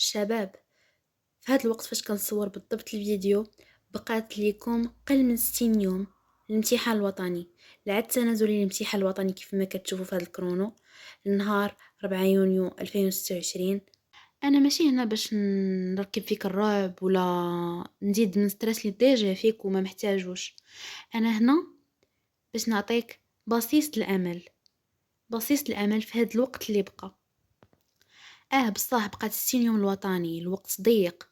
الشباب، في هذا الوقت فاش كنصور بالضبط الفيديو بقات ليكم قل من 60 يوم الامتحان الوطني. العد تنازلي الامتحان الوطني كيف ما كتشوفوا في هذا الكرونو النهار 4 يونيو 2026. انا ماشي هنا باش نركب فيك الرعب ولا نزيد من ستريس اللي ديجا فيك وما محتاجوش. انا هنا باش نعطيك بصيص الامل، بصيص الامل في هذا الوقت اللي بقى. بصح بقات 60 يوم الوطني، الوقت ضيق.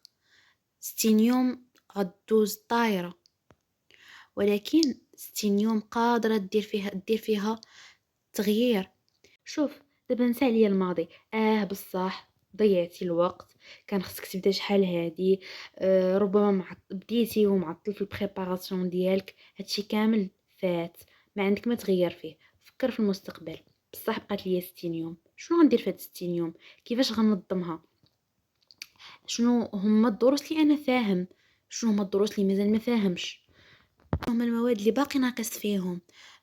60 يوم غدوز طايرة، ولكن 60 يوم قادرة دير فيها تغيير. شوف، دابا نسى عليا الماضي. بصح ضيعتي الوقت، كان خصك تبدا شحال هادي. ربما بديتي ومعطل في البريباراسيون ديالك، هادشي كامل فات، ما عندك ما تغير فيه. فكر في المستقبل. بصح بقات ليا 60 يوم، شنو غندير في هاد 60 يوم؟ كيفاش غنظمها؟ شنو هما الدروس اللي انا فاهم؟ شنو هما الدروس اللي مازال ما فاهمش؟ هما المواد اللي باقي ناقص فيهم؟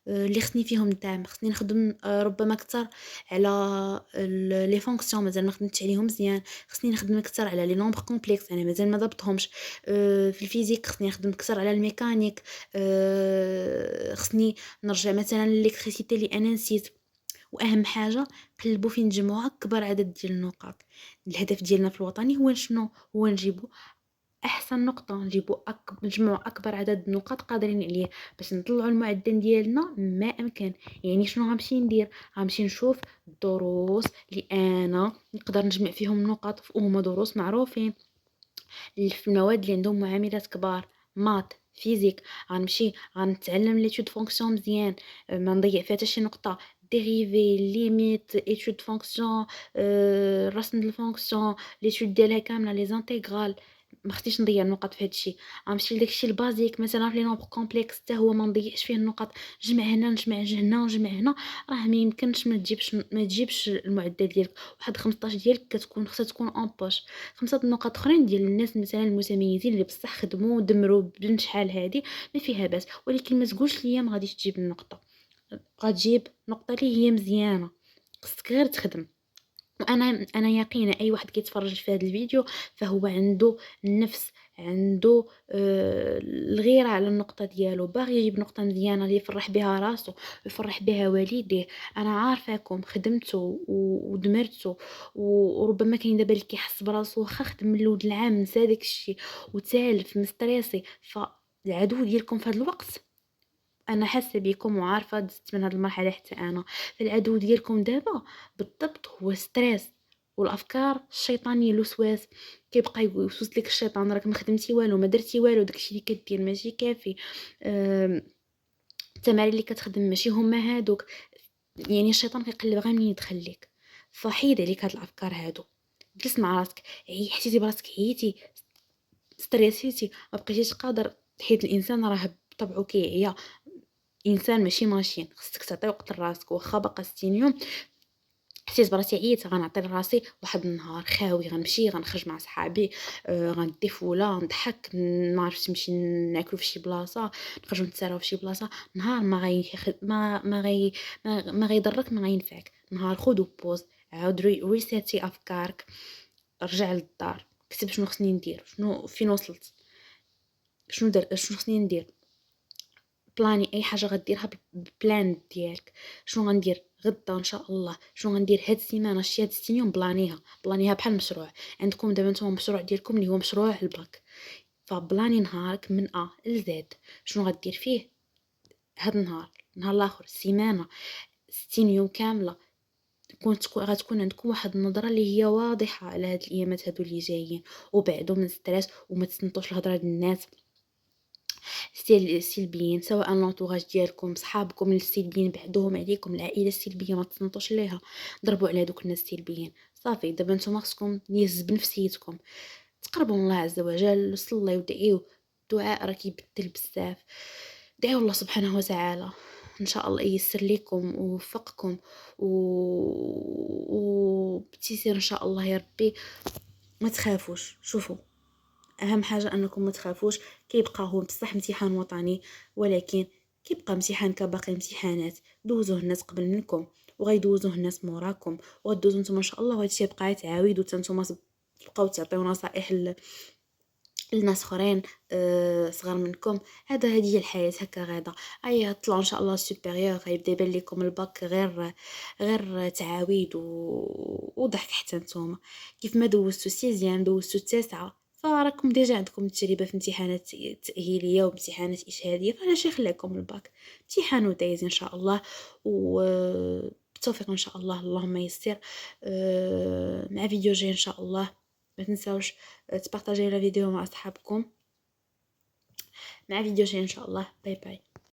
اللي خصني فيهم دعم، خصني نخدم ربما اكثر على لي فونكسيون، مازال ما خدمتش عليهم مزيان. خصني نخدم اكثر على لي نومبر كومبلكس، انا مازال ما ضبطهمش. في الفيزيك خصني نخدم اكثر على الميكانيك. خصني نرجع مثلا للالكتريسيتي اللي انا نسيت. واهم حاجه، قلبوا فين نجمعوا اكبر عدد ديال النقاط. الهدف ديالنا في الوطني هو شنو؟ هو نجيبوا احسن نقطه، نجمعوا اكبر عدد النقاط قادرين عليه باش نطلعوا المعدل ديالنا ما امكن. يعني شنو غنمشي ندير؟ غنمشي نشوف الدروس اللي انا نقدر نجمع فيهم نقاط، وهما دروس معروفين في المواد اللي عندهم معاملات كبار، مات فيزيك. غنمشي غنتعلم ليتود فونكسيون مزيان، ما نضيع فيها حتى شي نقطه. ديريفي، ليميت، ايتود فونكسيون، رسم الفونكسيون، ليتود ديالها كامله، لي زانتيغرال. ما خصنيش نضيع النقط في هادشي. غنمشي لداكشي البازيك مثلا في لي نومبر كومبلكس، حتى هو ما نضيعش فيه النقط. جمع هنا نجمع هنا ونجمع هنا، راه ما يمكنش ما تجيبش المعدل ديالك. واحد 15 ديالك كتكون خصها تكون اون بوش. 5 نقاط اخرين ديال الناس مثلا المتميزين اللي بصح خدموا ودمروا بنت شحال هادي، ما فيها باس. ولكن ما تقولش ليا ما غاديش تجيب النقطه. غتجيب نقطه اللي هي مزيانه، خصك غير تخدم. وانا يقينه اي واحد كيتفرج في هذا الفيديو فهو عنده النفس، عنده الغيره على النقطه ديالو، باغي يجيب نقطه مزيانه اللي يفرح بها راسو ويفرح بها والديه. انا عارفاكم خدمتوا ودمرتوا، وربما كاين دابا اللي كيحس براسو واخا خدم من الاول العام نسى داكشي وتالف مستريسي. فالعدو ديالكم في هذا الوقت، انا حاسه بكم وعارفه دزت من هذه المرحله حتى انا. فالعدو ديالكم دابا بالضبط هو ستريس والافكار الشيطانيه، الوسواس. كيبقى يوسوس لك الشيطان راك ما خدمتي والو، ما درتي والو، داكشي اللي كدير ماشي كافي. التمارين اللي كتخدم ماشي هما هادوك. يعني الشيطان كيقلب غير منين يدخل لك. فحيد عليك هاد الافكار هادو، جلس مع راسك، حسيتي براسك عييتي، ستريسيتي، ما بقيتيش قادر. حيت الانسان راه بطبعه كيعيا، انسان ماشي ماشين. خصك تعطي وقت لراسك. واخا باقا 60 يوم حسيت براسي عييت، غنعطي لراسي واحد النهار خاوي. غنمشي غنخرج مع صحابي، غندي فوله نضحك، ما عرفتش نمشي ناكلو في شي بلاصه، نخرجوا نتسراو في شي بلاصه. نهار ما غيضرك ما غينفعك. نهار خذوا بوز، عاود ريسيتي افكارك، رجع للدار، كتب شنو خصني ندير، شنو فين وصلت، شنو خصني ندير. بلاني اي حاجه غديرها بالبلان ديالك. شنو غندير غدا ان شاء الله، شنو غندير هاد السيمانه، شتي هاد 60 يوم بلانيها بحال مشروع. عندكم دابا نتوما مشروع ديالكم اللي هو مشروع الباك. فبلاني نهارك من ا لزد، شنو غدير فيه هاد النهار الاخر، السيمانه، 60 يوم كامله. غتكون عندكم واحد النظره اللي هي واضحه على هاد الايامات هادو اللي جايين. وبعدوا من ستريس، وما تسنطوش الهضره ديال الناس السلبيين، سواء لونطوراج ديالكم، صحابكم السلبيين بعدوهم عليكم، العائله السلبيه ما تصنتوش ليها. ضربوا على دوك الناس السلبيين. صافي دابا نتوما خصكم يهز بنفسيتكم، تقربوا من الله عز وجل، صليوا ودعيو. الدعاء راه كيبدل بزاف. دعيو الله سبحانه وتعالى ان شاء الله ييسر لكم ووفقكم وبتيسير ان شاء الله يا ربي. ما تخافوش. شوفوا، اهم حاجه انكم ما تخافوش. كيبقى هو بصح امتحان وطني، ولكن كيبقى امتحان كباقي الامتحانات. دوزوه الناس قبل منكم وغيدوزوه الناس موراكم، وغدوزو نتوما ان شاء الله. وهادشي يبقى يتعاود وتا نتوما تبقاو تعطيو نصائح لناس اخرين صغار منكم. هذه هي الحياه هكا غادا. اي طلعوا ان شاء الله سوبيريور، غيبدا يبان لكم الباك غير تعاويد وضحك حتى نتوما. كيف ما دوزتو سيزيام دوزتو التاسعه، فراكم ديجا عندكم تجربه في امتحانات تاهيليه وامتحانات اشهاديه، فعلاش يخليكم الباك امتحان ودايز ان شاء الله. و بالتوفيق ان شاء الله، اللهم يسر. مع فيديو جاي ان شاء الله. ما تنساوش تبارطاجيو لا فيديو مع اصحابكم. مع فيديو جاي ان شاء الله. باي باي.